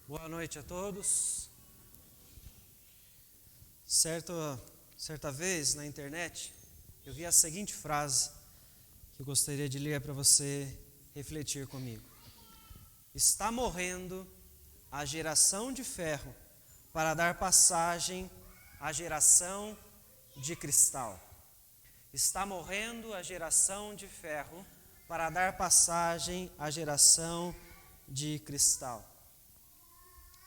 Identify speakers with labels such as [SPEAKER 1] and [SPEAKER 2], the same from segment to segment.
[SPEAKER 1] Boa noite a todos. Certa vez na internet, eu vi a seguinte frase que eu gostaria de ler para você refletir comigo. Está morrendo a geração de ferro para dar passagem à geração de cristal. Está morrendo a geração de ferro para dar passagem à geração de cristal.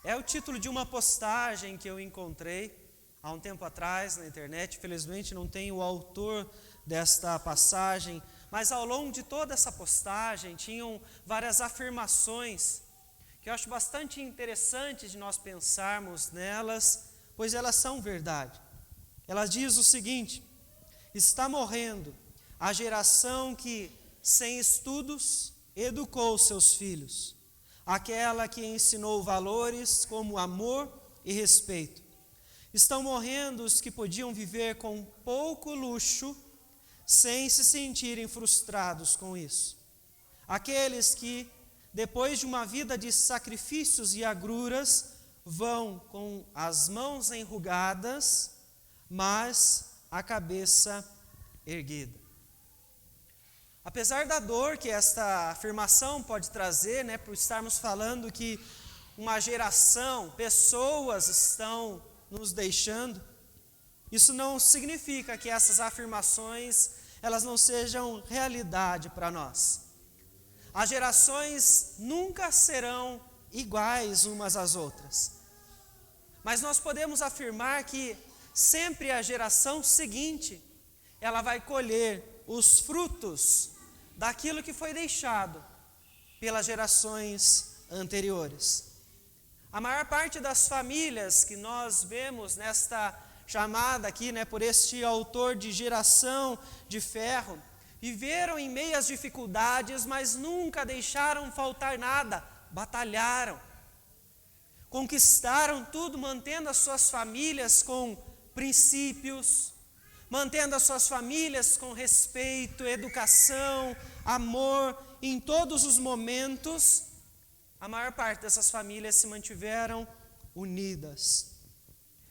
[SPEAKER 1] É o título de uma postagem que eu encontrei há um tempo atrás na internet. Infelizmente não tenho o autor desta passagem, mas ao longo de toda essa postagem tinham várias afirmações que eu acho bastante interessantes de nós pensarmos nelas, pois elas são verdade. Ela diz o seguinte: está morrendo a geração que, sem estudos, educou seus filhos. Aquela que ensinou valores como amor e respeito. Estão morrendo os que podiam viver com pouco luxo, sem se sentirem frustrados com isso. Aqueles que, depois de uma vida de sacrifícios e agruras, vão com as mãos enrugadas, mas a cabeça erguida. Apesar da dor que esta afirmação pode trazer, por estarmos falando que uma geração, pessoas estão nos deixando, isso não significa que essas afirmações elas não sejam realidade para nós. As gerações nunca serão iguais umas às outras, mas nós podemos afirmar que sempre a geração seguinte, ela vai colher os frutos daquilo que foi deixado pelas gerações anteriores. A maior parte das famílias que nós vemos nesta chamada aqui, por este autor de geração de ferro, viveram em meio às dificuldades, mas nunca deixaram faltar nada, batalharam, conquistaram tudo, mantendo as suas famílias com princípios, mantendo as suas famílias com respeito, educação, amor, em todos os momentos. A maior parte dessas famílias se mantiveram unidas.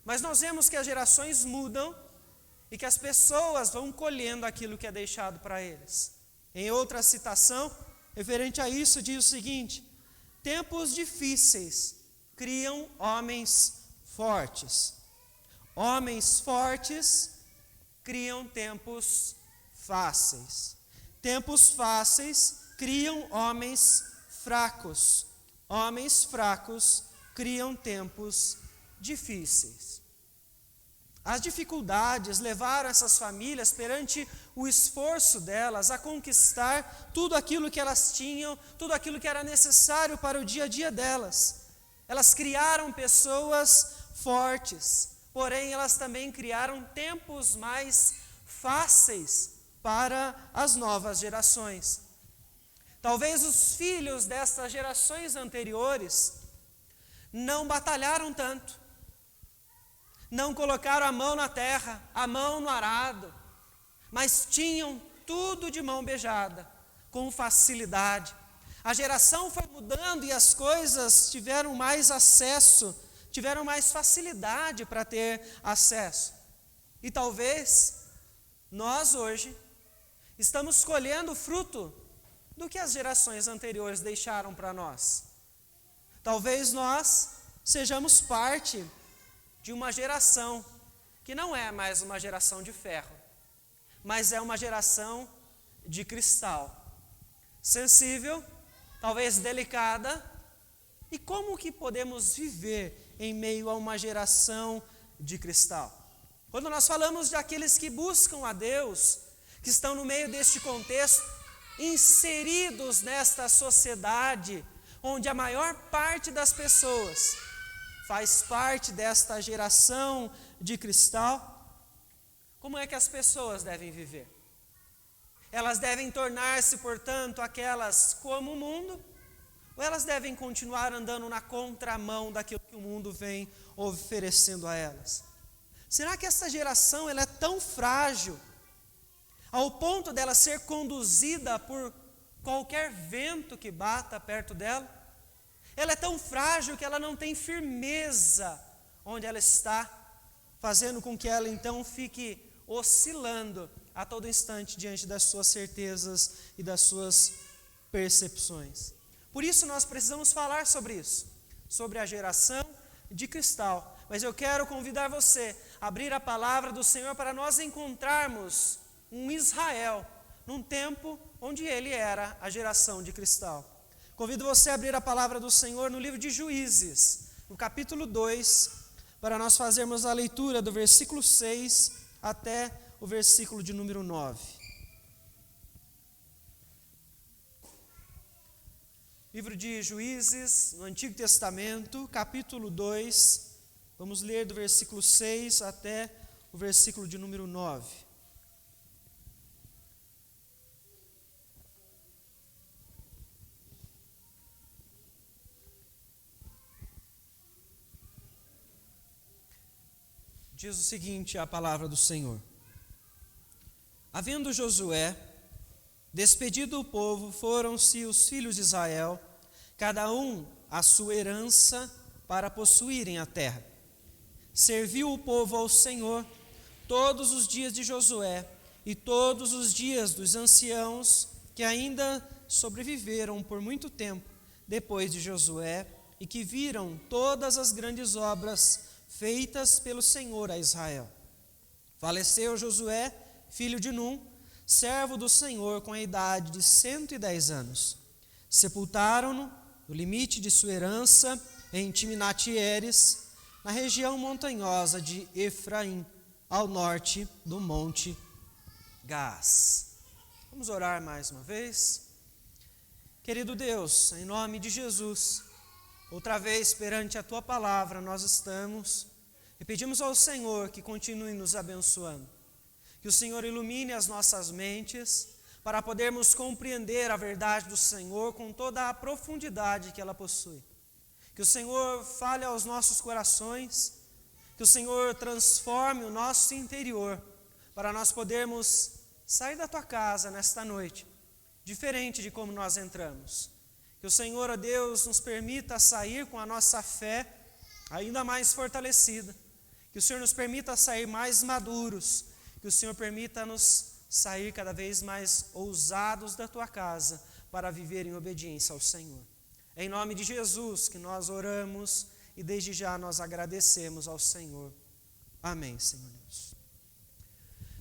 [SPEAKER 1] Mas nós vemos que as gerações mudam e que as pessoas vão colhendo aquilo que é deixado para eles. Em outra citação, referente a isso, diz o seguinte: tempos difíceis criam homens fortes. Homens fortes criam tempos fáceis. Tempos fáceis criam homens fracos. Homens fracos criam tempos difíceis. As dificuldades levaram essas famílias, perante o esforço delas, a conquistar tudo aquilo que elas tinham, tudo aquilo que era necessário para o dia a dia delas. Elas criaram pessoas fortes, porém elas também criaram tempos mais fáceis para as novas gerações. Talvez os filhos dessas gerações anteriores não batalharam tanto, não colocaram a mão na terra, a mão no arado, mas tinham tudo de mão beijada, com facilidade. A geração foi mudando e as coisas tiveram mais acesso, tiveram mais facilidade para ter acesso. E talvez nós hoje estamos colhendo fruto do que as gerações anteriores deixaram para nós. Talvez nós sejamos parte de uma geração que não é mais uma geração de ferro, mas é uma geração de cristal, sensível, talvez delicada. E como que podemos viver em meio a uma geração de cristal? Quando nós falamos de aqueles que buscam a Deus, que estão no meio deste contexto, inseridos nesta sociedade, onde a maior parte das pessoas faz parte desta geração de cristal, como é que as pessoas devem viver? Elas devem tornar-se, portanto, aquelas como o mundo, ou elas devem continuar andando na contramão daquilo que o mundo vem oferecendo a elas? Será que essa geração ela é tão frágil ao ponto dela ser conduzida por qualquer vento que bata perto dela? ela é tão frágil que ela não tem firmeza onde ela está, fazendo com que ela então fique oscilando a todo instante diante das suas certezas e das suas percepções. Por isso nós precisamos falar sobre isso, sobre a geração de cristal. Mas eu quero convidar você a abrir a palavra do Senhor para nós encontrarmos um Israel num tempo onde ele era a geração de cristal. Convido você a abrir a palavra do Senhor no livro de Juízes, no capítulo 2, para nós fazermos a leitura do versículo 6 até o versículo de número 9. Livro de Juízes, no Antigo Testamento, capítulo 2, vamos ler do versículo 6 até o versículo de número 9. Diz o seguinte a palavra do Senhor: Havendo Josué despedido o povo, foram-se os filhos de Israel, cada um a sua herança, para possuírem a terra. Serviu o povo ao Senhor todos os dias de Josué e todos os dias dos anciãos que ainda sobreviveram por muito tempo depois de Josué e que viram todas as grandes obras feitas pelo Senhor a Israel. Faleceu Josué, filho de Num, servo do Senhor, com a idade de 110 anos. Sepultaram-no no limite de sua herança em Timnat-Heres, na região montanhosa de Efraim, ao norte do monte Gás. Vamos orar mais uma vez. Querido Deus, em nome de Jesus, outra vez perante a Tua palavra nós estamos e pedimos ao Senhor que continue nos abençoando. Que o Senhor ilumine as nossas mentes para podermos compreender a verdade do Senhor com toda a profundidade que ela possui. Que o Senhor fale aos nossos corações, que o Senhor transforme o nosso interior para nós podermos sair da Tua casa nesta noite, diferente de como nós entramos. Que o Senhor, ó Deus, nos permita sair com a nossa fé ainda mais fortalecida. Que o Senhor nos permita sair mais maduros. Que o Senhor permita-nos sair cada vez mais ousados da Tua casa para viver em obediência ao Senhor. É em nome de Jesus que nós oramos e desde já nós agradecemos ao Senhor. Amém, Senhor Deus.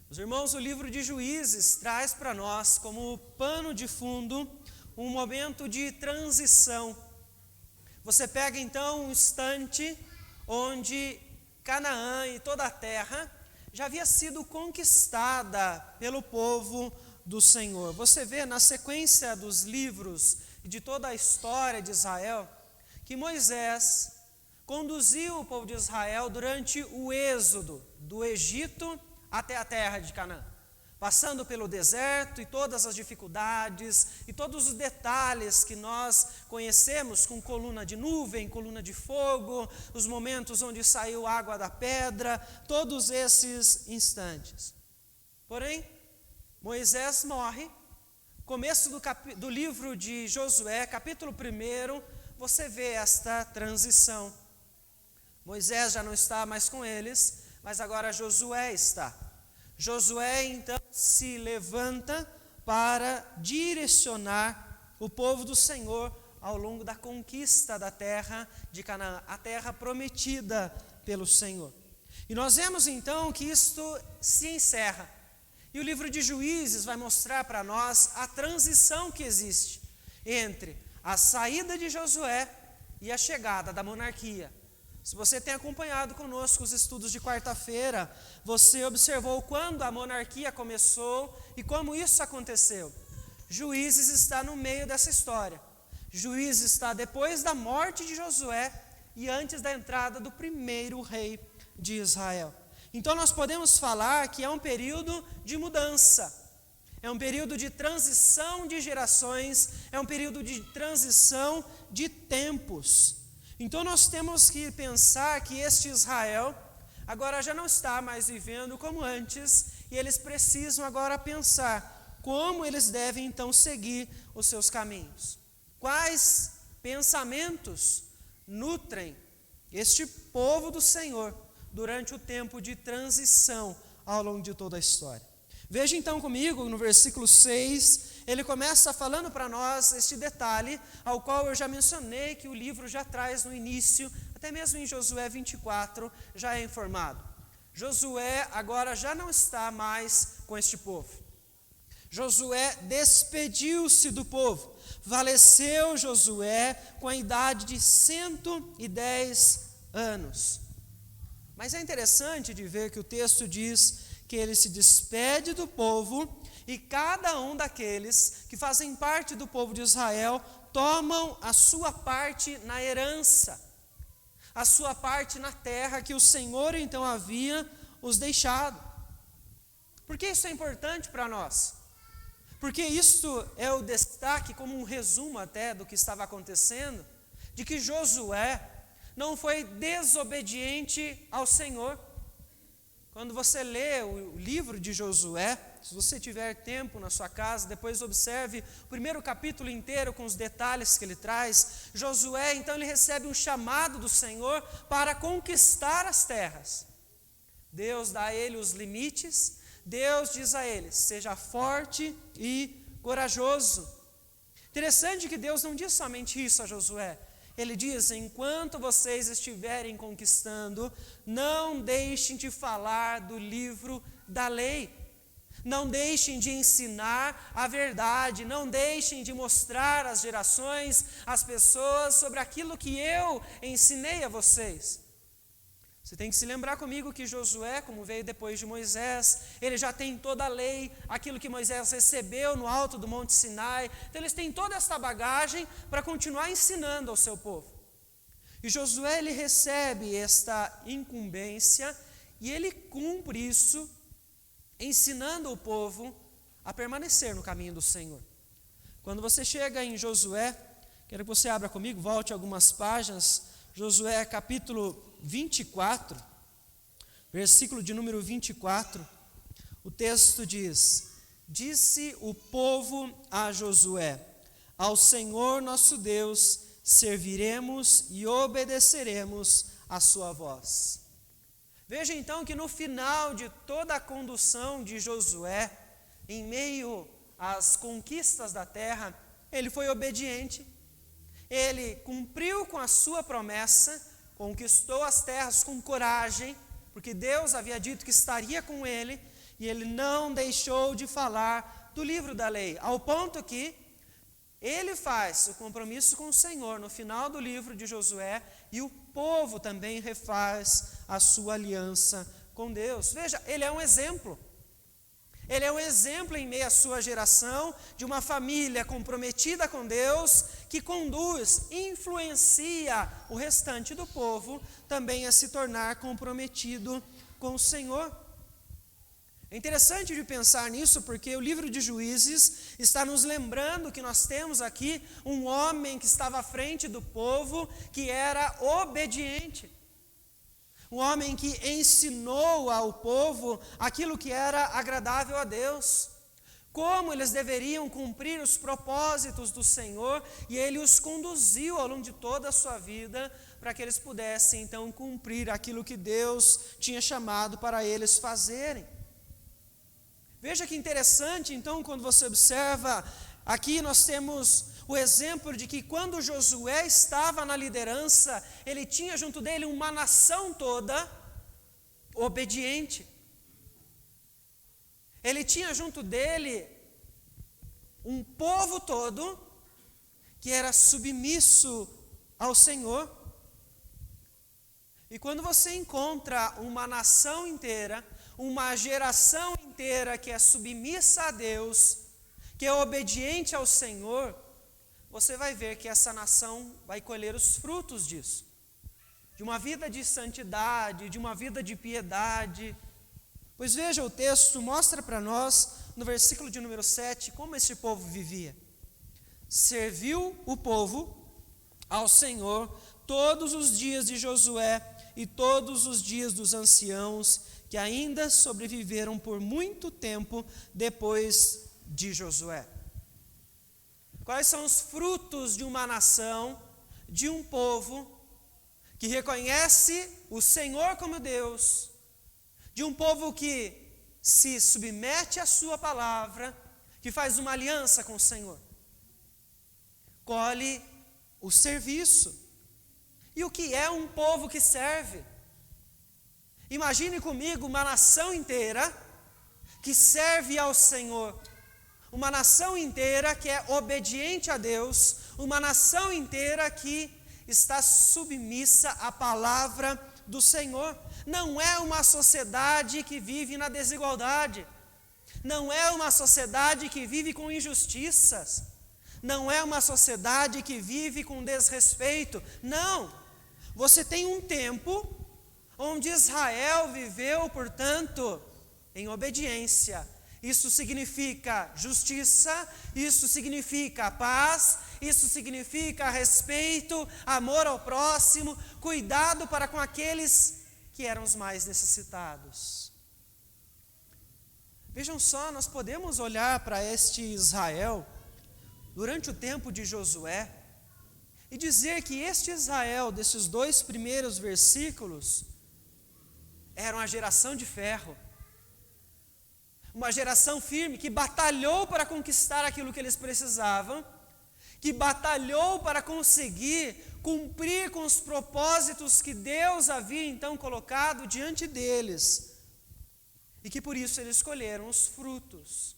[SPEAKER 1] Meus irmãos, o livro de Juízes traz para nós como pano de fundo um momento de transição. Você pega então um instante onde Canaã e toda a terra já havia sido conquistada pelo povo do Senhor. Você vê na sequência dos livros e de toda a história de Israel, que Moisés conduziu o povo de Israel durante o êxodo do Egito até a terra de Canaã, passando pelo deserto e todas as dificuldades e todos os detalhes que nós conhecemos, com coluna de nuvem, coluna de fogo, os momentos onde saiu água da pedra, todos esses instantes. Porém, Moisés morre. Começo do livro de Josué, capítulo 1, você vê esta transição. Moisés já não está mais com eles, mas agora Josué está. Josué então se levanta para direcionar o povo do Senhor ao longo da conquista da terra de Canaã, a terra prometida pelo Senhor. E nós vemos então que isto se encerra. E o livro de Juízes vai mostrar para nós a transição que existe entre a saída de Josué e a chegada da monarquia. Se você tem acompanhado conosco os estudos de quarta-feira, você observou quando a monarquia começou e como isso aconteceu. Juízes está no meio dessa história. Juízes está depois da morte de Josué e antes da entrada do primeiro rei de Israel. Então nós podemos falar que é um período de mudança, é um período de transição de gerações, é um período de transição de tempos. Então nós temos que pensar que este Israel agora já não está mais vivendo como antes, e eles precisam agora pensar como eles devem então seguir os seus caminhos. Quais pensamentos nutrem este povo do Senhor durante o tempo de transição ao longo de toda a história. Veja então comigo, no versículo 6, ele começa falando para nós este detalhe, ao qual eu já mencionei que o livro já traz no início, até mesmo em Josué 24, já é informado. Josué agora já não está mais com este povo. Josué despediu-se do povo. Faleceu Josué com a idade de 110 anos. Mas é interessante de ver que o texto diz que ele se despede do povo e cada um daqueles que fazem parte do povo de Israel tomam a sua parte na herança, a sua parte na terra que o Senhor então havia os deixado. Por que isso é importante para nós? Porque isso é o destaque, como um resumo até do que estava acontecendo, de que Josué não foi desobediente ao Senhor. Quando você lê o livro de Josué, se você tiver tempo na sua casa, depois observe o primeiro capítulo inteiro com os detalhes que ele traz. Josué, então, ele recebe um chamado do Senhor para conquistar as terras. Deus dá a ele os limites, Deus diz a ele, seja forte e corajoso. Interessante que Deus não diz somente isso a Josué. Ele diz, enquanto vocês estiverem conquistando, não deixem de falar do livro da lei. Não deixem de ensinar a verdade, não deixem de mostrar às gerações, às pessoas, sobre aquilo que eu ensinei a vocês. Você tem que se lembrar comigo que Josué, como veio depois de Moisés, ele já tem toda a lei, aquilo que Moisés recebeu no alto do Monte Sinai. Então eles têm toda essa bagagem para continuar ensinando ao seu povo. E Josué, ele recebe esta incumbência e ele cumpre isso, ensinando o povo a permanecer no caminho do Senhor. Quando você chega em Josué, quero que você abra comigo, volte algumas páginas, Josué capítulo 24, versículo de número 24, o texto diz, disse o povo a Josué, ao Senhor nosso Deus serviremos e obedeceremos a sua voz. Veja então que no final de toda a condução de Josué, em meio às conquistas da terra, ele foi obediente, ele cumpriu com a sua promessa, conquistou as terras com coragem, porque Deus havia dito que estaria com ele, e ele não deixou de falar do livro da lei, ao ponto que ele faz o compromisso com o Senhor no final do livro de Josué, e o povo também refaz a sua aliança com Deus. Veja, ele é um exemplo. Ele é um exemplo em meio à sua geração de uma família comprometida com Deus, que conduz, influencia o restante do povo também a se tornar comprometido com o Senhor. É interessante de pensar nisso, porque o livro de Juízes está nos lembrando que nós temos aqui um homem que estava à frente do povo, que era obediente. Um homem que ensinou ao povo aquilo que era agradável a Deus, como eles deveriam cumprir os propósitos do Senhor, e ele os conduziu ao longo de toda a sua vida, para que eles pudessem então cumprir aquilo que Deus tinha chamado para eles fazerem. Veja que interessante então, quando você observa, aqui nós temos o exemplo de que quando Josué estava na liderança, ele tinha junto dele uma nação toda obediente. Ele tinha junto dele um povo todo que era submisso ao Senhor. E quando você encontra uma nação inteira, uma geração inteira que é submissa a Deus, que é obediente ao Senhor, você vai ver que essa nação vai colher os frutos disso, de uma vida de santidade, de uma vida de piedade. Pois veja, o texto mostra para nós, no versículo de número 7, como esse povo vivia. Serviu o povo ao Senhor todos os dias de Josué e todos os dias dos anciãos, que ainda sobreviveram por muito tempo depois de Josué. Quais são os frutos de uma nação de um povo que reconhece o Senhor como Deus, de um povo que se submete à sua palavra, que faz uma aliança com o Senhor. Colhe o serviço. E o que é um povo que serve? Imagine comigo uma nação inteira que serve ao Senhor, uma nação inteira que é obediente a Deus, uma nação inteira que está submissa à palavra do Senhor. Não é uma sociedade que vive na desigualdade, não é uma sociedade que vive com injustiças, não é uma sociedade que vive com desrespeito, não. Você tem um tempo onde Israel viveu, portanto, em obediência. Isso significa justiça, isso significa paz, isso significa respeito, amor ao próximo, cuidado para com aqueles que eram os mais necessitados. Vejam só, nós podemos olhar para este Israel durante o tempo de Josué e dizer que este Israel, desses 2 primeiros versículos, era uma geração de ferro, uma geração firme que batalhou para conquistar aquilo que eles precisavam, que batalhou para conseguir cumprir com os propósitos que Deus havia então colocado diante deles, e que por isso eles escolheram os frutos.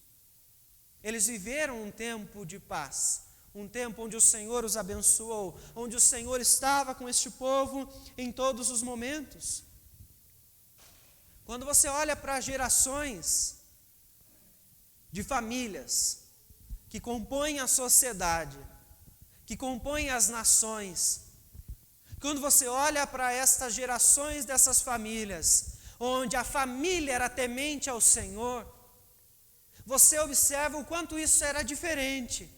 [SPEAKER 1] Eles viveram um tempo de paz, um tempo onde o Senhor os abençoou, onde o Senhor estava com este povo em todos os momentos. Quando você olha para gerações de famílias que compõem a sociedade, que compõem as nações, quando você olha para estas gerações dessas famílias, onde a família era temente ao Senhor, você observa o quanto isso era diferente,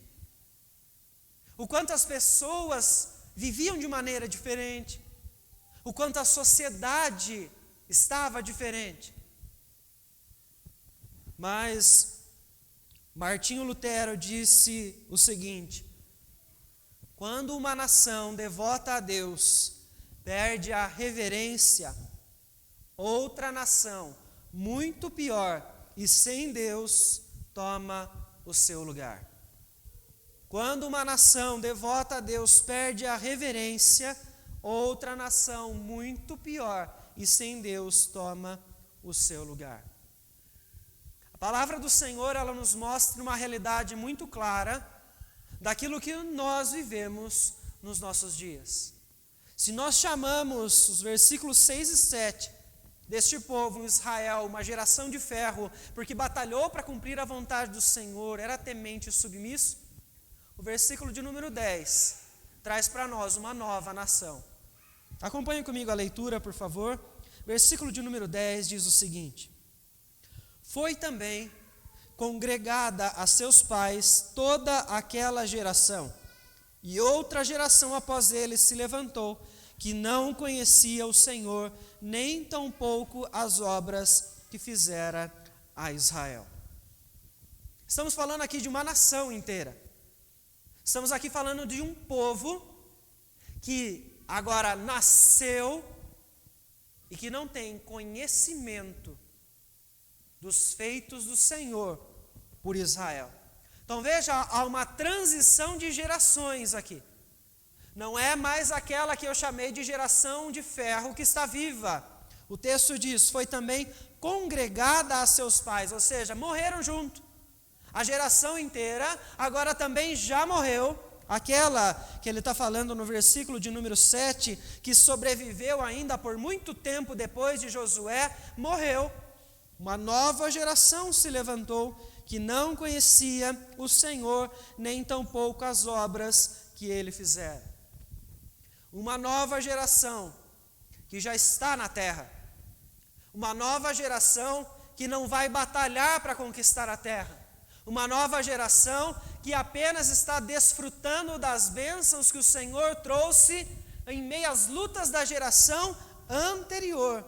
[SPEAKER 1] o quanto as pessoas viviam de maneira diferente, o quanto a sociedade estava diferente. Mas Martinho Lutero disse o seguinte: quando uma nação devota a Deus perde a reverência, outra nação, muito pior e sem Deus, toma o seu lugar. Quando uma nação devota a Deus perde a reverência, outra nação, muito pior e sem Deus, toma o seu lugar. A palavra do Senhor, ela nos mostra uma realidade muito clara daquilo que nós vivemos nos nossos dias. Se nós chamamos os versículos 6 e 7 deste povo, Israel, uma geração de ferro, porque batalhou para cumprir a vontade do Senhor, era temente e submisso, o versículo de número 10 traz para nós uma nova nação. Acompanhe comigo a leitura, por favor. Versículo de número 10 diz o seguinte: foi também congregada a seus pais toda aquela geração, e outra geração após eles se levantou, que não conhecia o Senhor, nem tampouco as obras que fizera a Israel. Estamos falando aqui de uma nação inteira. Estamos aqui falando de um povo que agora nasceu e que não tem conhecimento dos feitos do Senhor por Israel. Então veja, há uma transição de gerações aqui. Não é mais aquela que eu chamei de geração de ferro que está viva. O texto diz, foi também congregada a seus pais, ou seja, morreram junto. A geração inteira agora também já morreu. Aquela que ele está falando no versículo de número 7, que sobreviveu ainda por muito tempo depois de Josué, morreu. Uma nova geração se levantou, que não conhecia o Senhor, nem tampouco as obras que ele fizera. Uma nova geração que já está na terra. Uma nova geração que não vai batalhar para conquistar a terra. Uma nova geração que apenas está desfrutando das bênçãos que o Senhor trouxe em meio às lutas da geração anterior.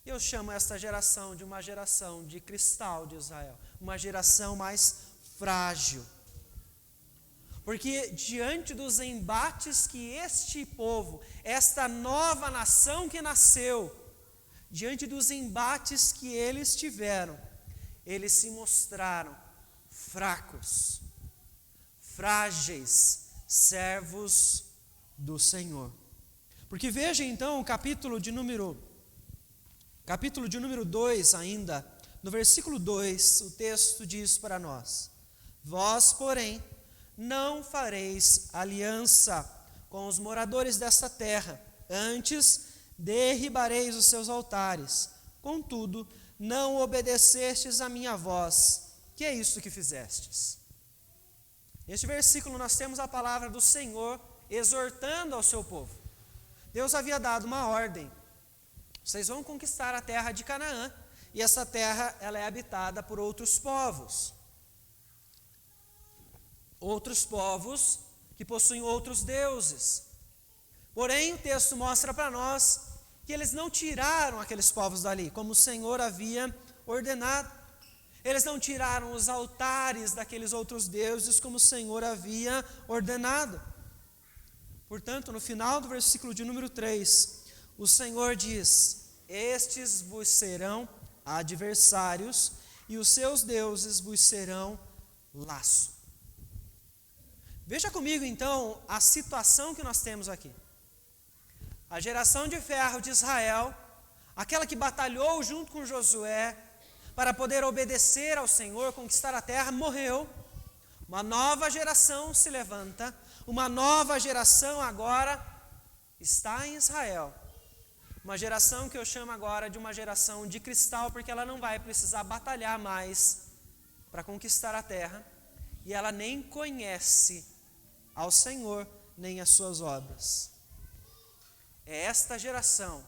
[SPEAKER 1] Eu chamo esta geração de uma geração de cristal de Israel, uma geração mais frágil. Porque diante dos embates que este povo, esta nova nação que nasceu, diante dos embates que eles tiveram, eles se mostraram fracos, frágeis, servos do Senhor. Porque veja então o capítulo de número 2 ainda, no versículo 2, o texto diz para nós: vós, porém, não fareis aliança com os moradores desta terra, antes derribareis os seus altares. Contudo, não obedecestes à minha voz. Que é isso que fizestes? Neste versículo nós temos a palavra do Senhor exortando ao seu povo. Deus havia dado uma ordem: vocês vão conquistar a terra de Canaã, e essa terra ela é habitada por outros povos que possuem outros deuses. Porém, o texto mostra para nós que eles não tiraram aqueles povos dali, como o Senhor havia ordenado. Eles não tiraram os altares daqueles outros deuses, como o Senhor havia ordenado. Portanto, no final do versículo de número 3, o Senhor diz: estes vos serão adversários, e os seus deuses vos serão laço. Veja comigo então a situação que nós temos aqui. A geração de ferro de Israel, aquela que batalhou junto com Josué para poder obedecer ao Senhor, conquistar a terra, morreu. Uma nova geração se levanta, uma nova geração agora está em Israel. Uma geração que eu chamo agora de uma geração de cristal, porque ela não vai precisar batalhar mais para conquistar a terra, e ela nem conhece ao Senhor, nem as suas obras. É esta geração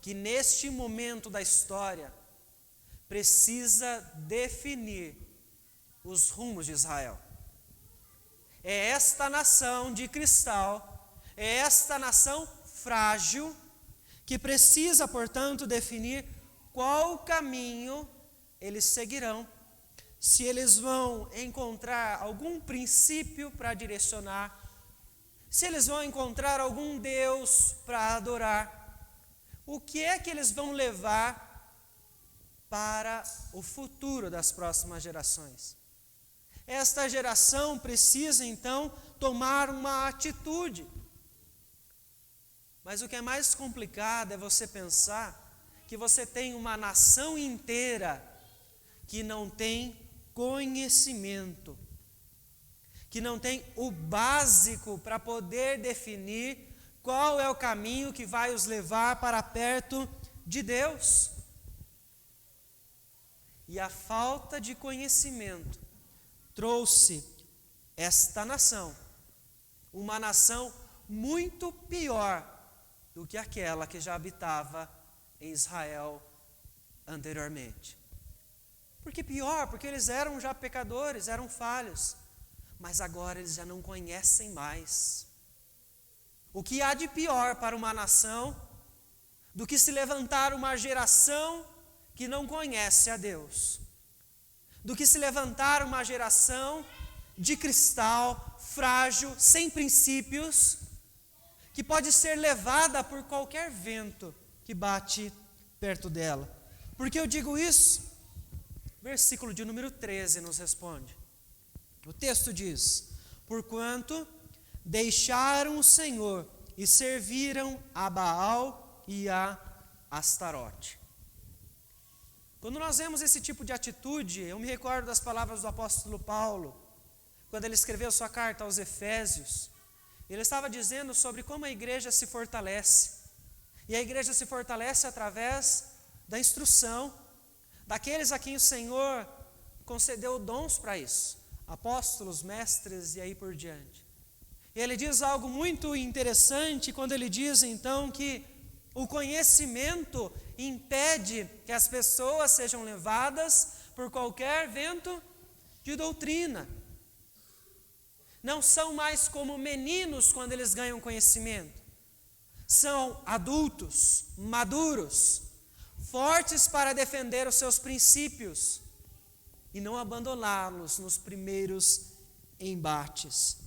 [SPEAKER 1] que neste momento da história precisa definir os rumos de Israel. É esta nação de cristal, é esta nação frágil, que precisa, portanto, definir qual caminho eles seguirão. Se eles vão encontrar algum princípio para direcionar, se eles vão encontrar algum Deus para adorar, o que é que eles vão levar para o futuro das próximas gerações? Esta geração precisa então tomar uma atitude. Mas o que é mais complicado é você pensar que você tem uma nação inteira que não tem conhecimento, que não tem o básico para poder definir qual é o caminho que vai os levar para perto de Deus. E a falta de conhecimento trouxe esta nação, uma nação muito pior do que aquela que já habitava em Israel anteriormente. Por que pior? Porque eles eram já pecadores, eram falhos, mas agora eles já não conhecem mais. O que há de pior para uma nação do que se levantar uma geração que não conhece a Deus? Do que se levantar uma geração de cristal, frágil, sem princípios, que pode ser levada por qualquer vento que bate perto dela. Por que eu digo isso? Versículo de número 13 nos responde. O texto diz: porquanto deixaram o Senhor e serviram a Baal e a Astarote. Quando nós vemos esse tipo de atitude, eu me recordo das palavras do apóstolo Paulo, quando ele escreveu sua carta aos Efésios. Ele estava dizendo sobre como a igreja se fortalece. E a igreja se fortalece através da instrução daqueles a quem o Senhor concedeu dons para isso, apóstolos, mestres e aí por diante. E ele diz algo muito interessante quando ele diz então que o conhecimento impede que as pessoas sejam levadas por qualquer vento de doutrina. Não são mais como meninos quando eles ganham conhecimento. São adultos, maduros, fortes para defender os seus princípios e não abandoná-los nos primeiros embates.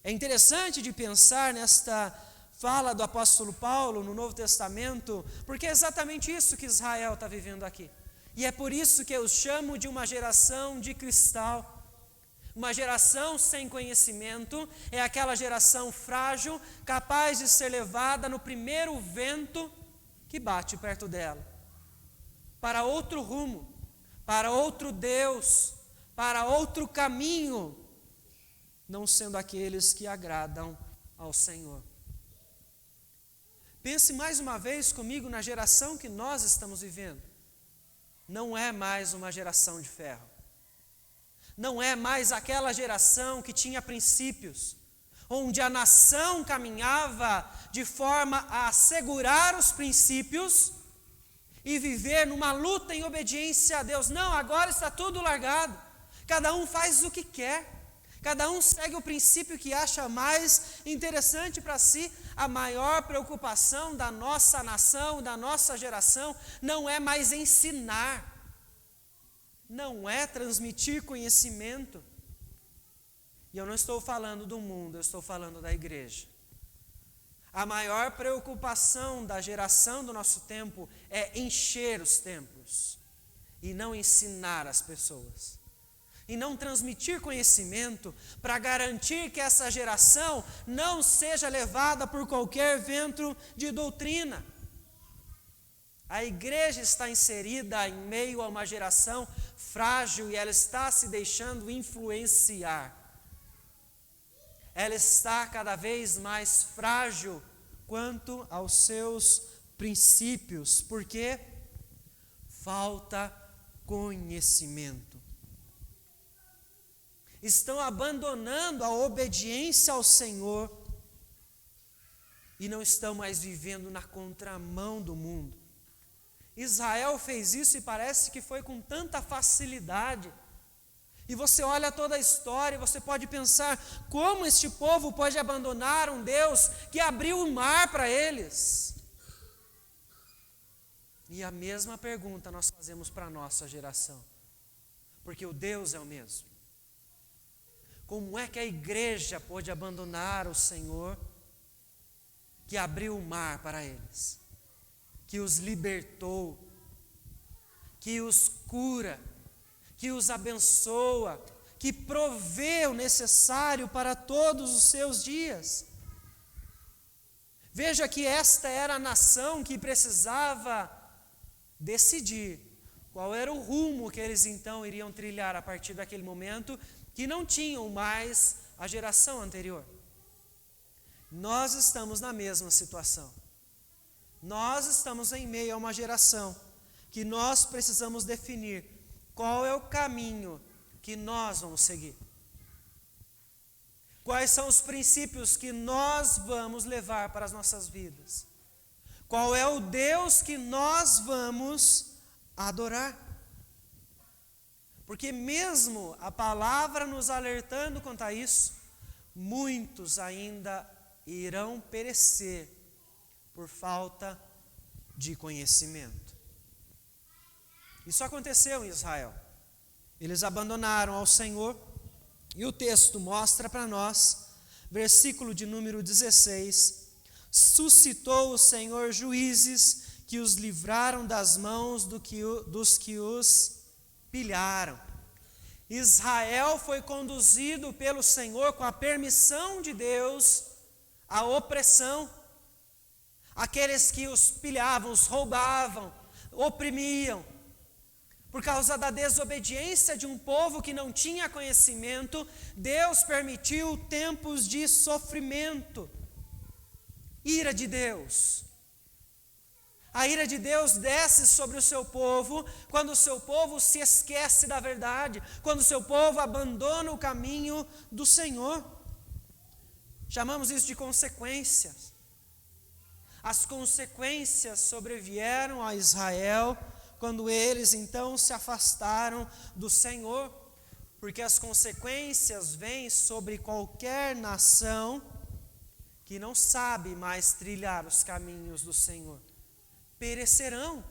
[SPEAKER 1] É interessante de pensar nesta fala do apóstolo Paulo no Novo Testamento, porque é exatamente isso que Israel está vivendo aqui. E é por isso que eu chamo de uma geração de cristal. Uma geração sem conhecimento é aquela geração frágil, capaz de ser levada no primeiro vento que bate perto dela, para outro rumo, para outro Deus, para outro caminho, não sendo aqueles que agradam ao Senhor. Pense mais uma vez comigo na geração que nós estamos vivendo. Não é mais uma geração de ferro. Não é mais aquela geração que tinha princípios, onde a nação caminhava de forma a assegurar os princípios e viver numa luta em obediência a Deus. Não, agora está tudo largado. Cada um faz o que quer. Cada um segue o princípio que acha mais interessante para si. A maior preocupação da nossa nação, da nossa geração, não é mais ensinar, não é transmitir conhecimento. E eu não estou falando do mundo, eu estou falando da igreja. A maior preocupação da geração do nosso tempo é encher os templos e não ensinar as pessoas. E não transmitir conhecimento para garantir que essa geração não seja levada por qualquer vento de doutrina. A igreja está inserida em meio a uma geração frágil e ela está se deixando influenciar. Ela está cada vez mais frágil quanto aos seus princípios, porque falta conhecimento. Estão abandonando a obediência ao Senhor e não estão mais vivendo na contramão do mundo. Israel fez isso e parece que foi com tanta facilidade. E você olha toda a história e você pode pensar como este povo pode abandonar um Deus que abriu o mar para eles. E a mesma pergunta nós fazemos para a nossa geração, porque o Deus é o mesmo. Como é que a igreja pôde abandonar o Senhor, que abriu o mar para eles, que os libertou, que os cura, que os abençoa, que provê o necessário para todos os seus dias? Veja que esta era a nação que precisava decidir qual era o rumo que eles então iriam trilhar a partir daquele momento, que não tinham mais a geração anterior. Nós estamos na mesma situação. Nós estamos em meio a uma geração que nós precisamos definir qual é o caminho que nós vamos seguir. Quais são os princípios que nós vamos levar para as nossas vidas? Qual é o Deus que nós vamos adorar? Porque mesmo a palavra nos alertando quanto a isso, muitos ainda irão perecer por falta de conhecimento. Isso aconteceu em Israel. Eles abandonaram ao Senhor, e o texto mostra para nós, versículo de número 16, suscitou o Senhor juízes que os livraram das mãos dos que os pilharam. Israel foi conduzido pelo Senhor com a permissão de Deus à opressão. Aqueles que os pilhavam, os roubavam, oprimiam. Por causa da desobediência de um povo que não tinha conhecimento, Deus permitiu tempos de sofrimento. Ira de Deus. A ira de Deus desce sobre o seu povo quando o seu povo se esquece da verdade, quando o seu povo abandona o caminho do Senhor. Chamamos isso de consequências. As consequências sobrevieram a Israel quando eles então se afastaram do Senhor, porque as consequências vêm sobre qualquer nação que não sabe mais trilhar os caminhos do Senhor. Perecerão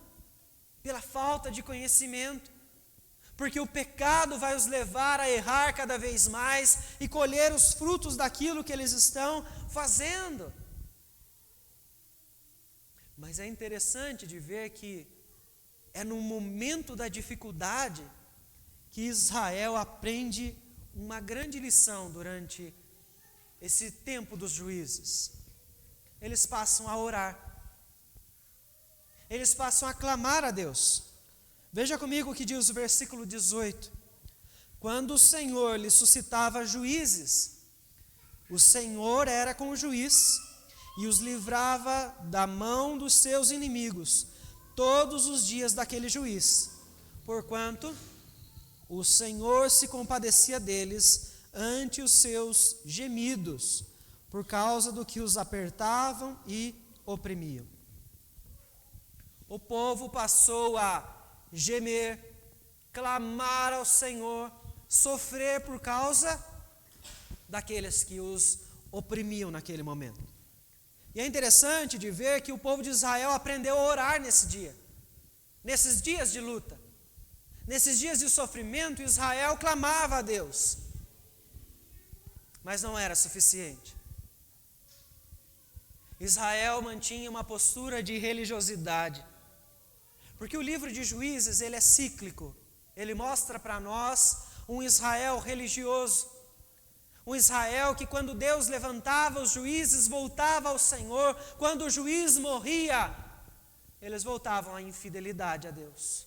[SPEAKER 1] pela falta de conhecimento, porque o pecado vai os levar a errar cada vez mais e colher os frutos daquilo que eles estão fazendo. Mas é interessante de ver que é no momento da dificuldade que Israel aprende uma grande lição durante esse tempo dos juízes. Eles passam a orar. Eles passam a clamar a Deus. Veja comigo o que diz o versículo 18. Quando o Senhor lhe suscitava juízes, o Senhor era com o juiz e os livrava da mão dos seus inimigos todos os dias daquele juiz, porquanto o Senhor se compadecia deles ante os seus gemidos, por causa do que os apertavam e oprimiam. O povo passou a gemer, clamar ao Senhor, sofrer por causa daqueles que os oprimiam naquele momento. E é interessante de ver que o povo de Israel aprendeu a orar nesse dia, nesses dias de luta, nesses dias de sofrimento. Israel clamava a Deus, mas não era suficiente. Israel mantinha uma postura de religiosidade, porque o livro de Juízes, ele é cíclico, ele mostra para nós um Israel religioso, um Israel que quando Deus levantava os juízes, voltava ao Senhor. Quando o juiz morria, eles voltavam à infidelidade a Deus.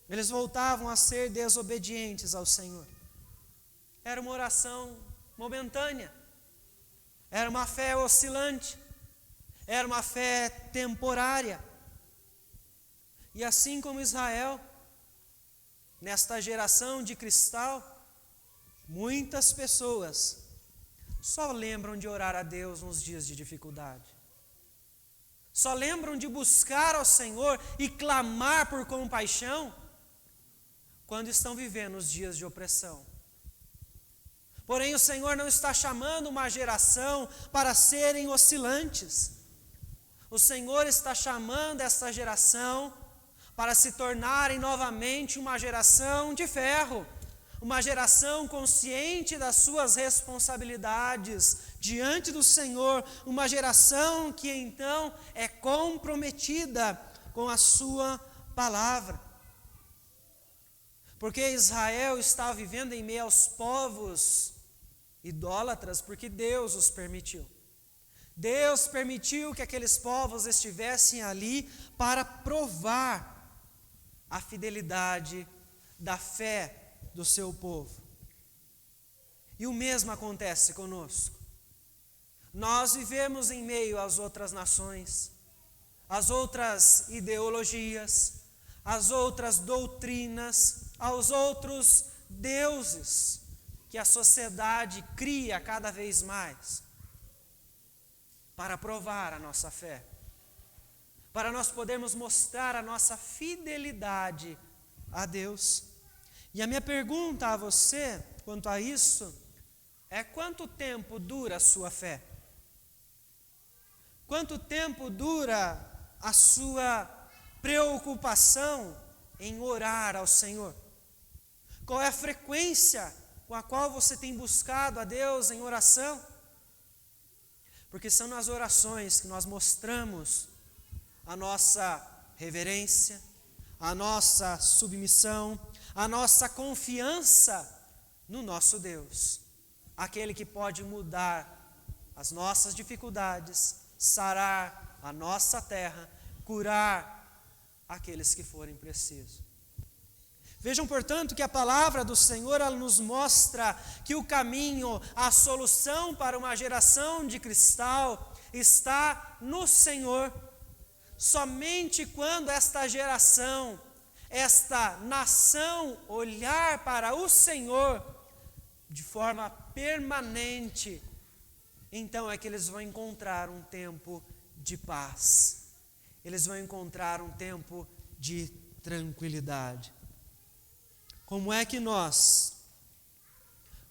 [SPEAKER 1] Eles voltavam a ser desobedientes ao Senhor. Era uma oração momentânea. Era uma fé oscilante. Era uma fé temporária. E assim como Israel, nesta geração de cristal, muitas pessoas só lembram de orar a Deus nos dias de dificuldade. Só lembram de buscar ao Senhor e clamar por compaixão quando estão vivendo os dias de opressão. Porém, o Senhor não está chamando uma geração para serem oscilantes. O Senhor está chamando essa geração para se tornarem novamente uma geração de ferro. Uma geração consciente das suas responsabilidades diante do Senhor, uma geração que então é comprometida com a sua palavra. Porque Israel está vivendo em meio aos povos idólatras, porque Deus os permitiu. Deus permitiu que aqueles povos estivessem ali para provar a fidelidade da fé do seu povo. E o mesmo acontece conosco. Nós vivemos em meio às outras nações, às outras ideologias, às outras doutrinas, aos outros deuses que a sociedade cria cada vez mais para provar a nossa fé, para nós podermos mostrar a nossa fidelidade a Deus. E a minha pergunta a você, quanto a isso, é: quanto tempo dura a sua fé? Quanto tempo dura a sua preocupação em orar ao Senhor? Qual é a frequência com a qual você tem buscado a Deus em oração? Porque são nas orações que nós mostramos a nossa reverência, a nossa submissão, a nossa confiança no nosso Deus, aquele que pode mudar as nossas dificuldades, sarar a nossa terra, curar aqueles que forem precisos. Vejam, portanto, que a palavra do Senhor ela nos mostra que o caminho, a solução para uma geração de cristal está no Senhor. Somente quando esta geração, esta nação olhar para o Senhor de forma permanente, então é que eles vão encontrar um tempo de paz. Eles vão encontrar um tempo de tranquilidade. Como é que nós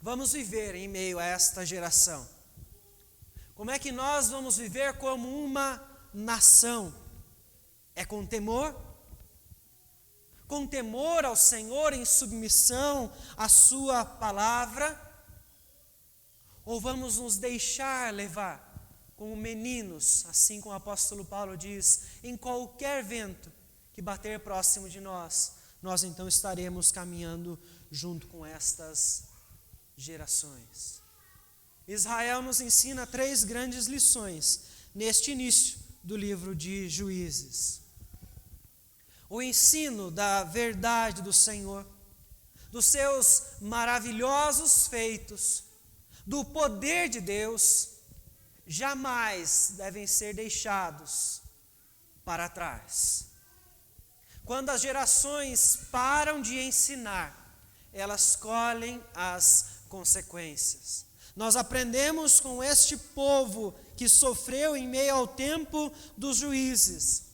[SPEAKER 1] vamos viver em meio a esta geração? Como é que nós vamos viver como uma nação? É com temor? com temor ao Senhor, em submissão à sua palavra? Ou vamos nos deixar levar como meninos, assim como o apóstolo Paulo diz, em qualquer vento que bater próximo de nós, nós então estaremos caminhando junto com estas gerações. Israel nos ensina 3 grandes lições neste início do livro de Juízes. O ensino da verdade do Senhor, dos seus maravilhosos feitos, do poder de Deus, jamais devem ser deixados para trás. Quando as gerações param de ensinar, elas colhem as consequências. Nós aprendemos com este povo que sofreu em meio ao tempo dos juízes,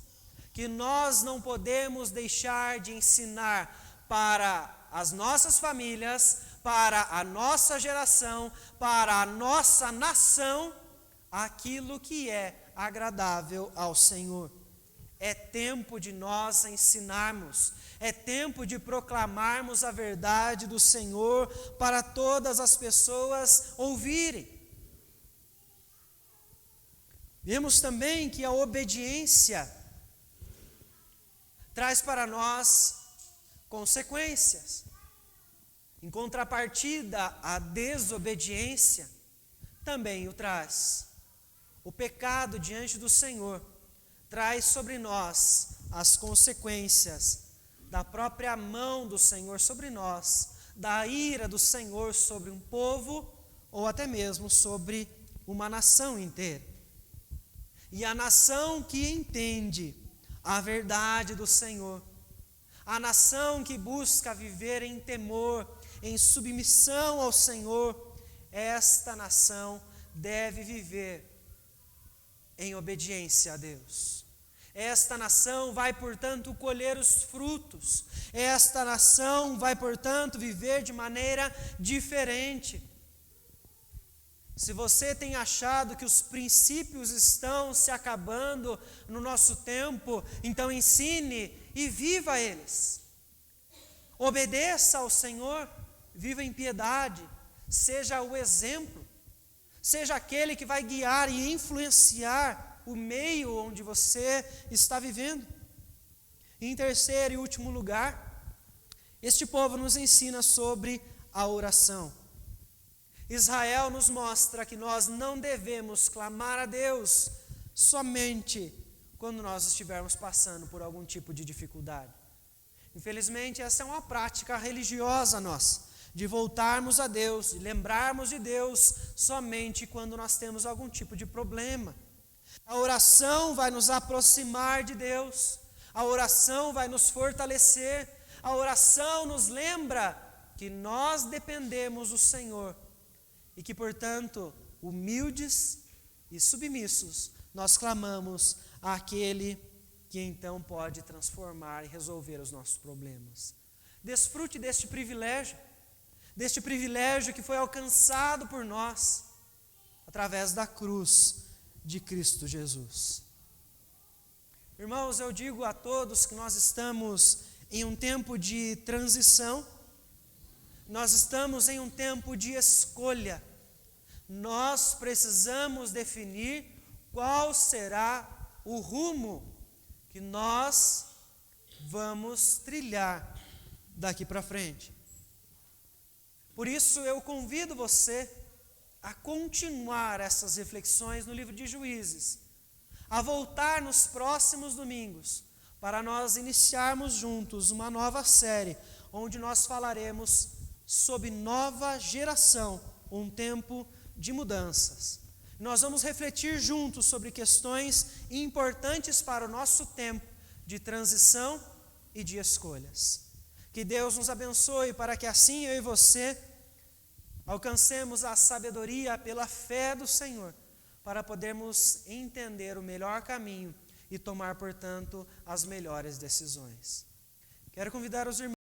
[SPEAKER 1] que nós não podemos deixar de ensinar para as nossas famílias, para a nossa geração, para a nossa nação, aquilo que é agradável ao Senhor. É tempo de nós ensinarmos, é tempo de proclamarmos a verdade do Senhor para todas as pessoas ouvirem. Vemos também que a obediência traz para nós consequências. Em contrapartida, a desobediência também o traz. O pecado diante do Senhor traz sobre nós as consequências da própria mão do Senhor sobre nós, da ira do Senhor sobre um povo ou até mesmo sobre uma nação inteira. E a nação que entende a verdade do Senhor, a nação que busca viver em temor, em submissão ao Senhor, esta nação deve viver em obediência a Deus. Esta nação vai, portanto, colher os frutos. Esta nação vai, portanto, viver de maneira diferente. Se você tem achado que os princípios estão se acabando no nosso tempo, então ensine e viva eles. Obedeça ao Senhor, viva em piedade, seja o exemplo, seja aquele que vai guiar e influenciar o meio onde você está vivendo. E em terceiro e último lugar, este povo nos ensina sobre a oração. Israel nos mostra que nós não devemos clamar a Deus somente quando nós estivermos passando por algum tipo de dificuldade. Infelizmente, essa é uma prática religiosa nossa, de voltarmos a Deus, de lembrarmos de Deus somente quando nós temos algum tipo de problema. A oração vai nos aproximar de Deus, a oração vai nos fortalecer, a oração nos lembra que nós dependemos do Senhor e que, portanto, humildes e submissos, nós clamamos àquele que então pode transformar e resolver os nossos problemas. Desfrute deste privilégio que foi alcançado por nós através da cruz de Cristo Jesus. Irmãos, eu digo a todos que nós estamos em um tempo de transição, nós estamos em um tempo de escolha. Nós precisamos definir qual será o rumo que nós vamos trilhar daqui para frente. Por isso eu convido você a continuar essas reflexões no livro de Juízes, a voltar nos próximos domingos, para nós iniciarmos juntos uma nova série, onde nós falaremos sobre nova geração, um tempo de mudanças. Nós vamos refletir juntos sobre questões importantes para o nosso tempo de transição e de escolhas. Que Deus nos abençoe para que assim eu e você alcancemos a sabedoria pela fé do Senhor, para podermos entender o melhor caminho e tomar, portanto, as melhores decisões. Quero convidar os irmãos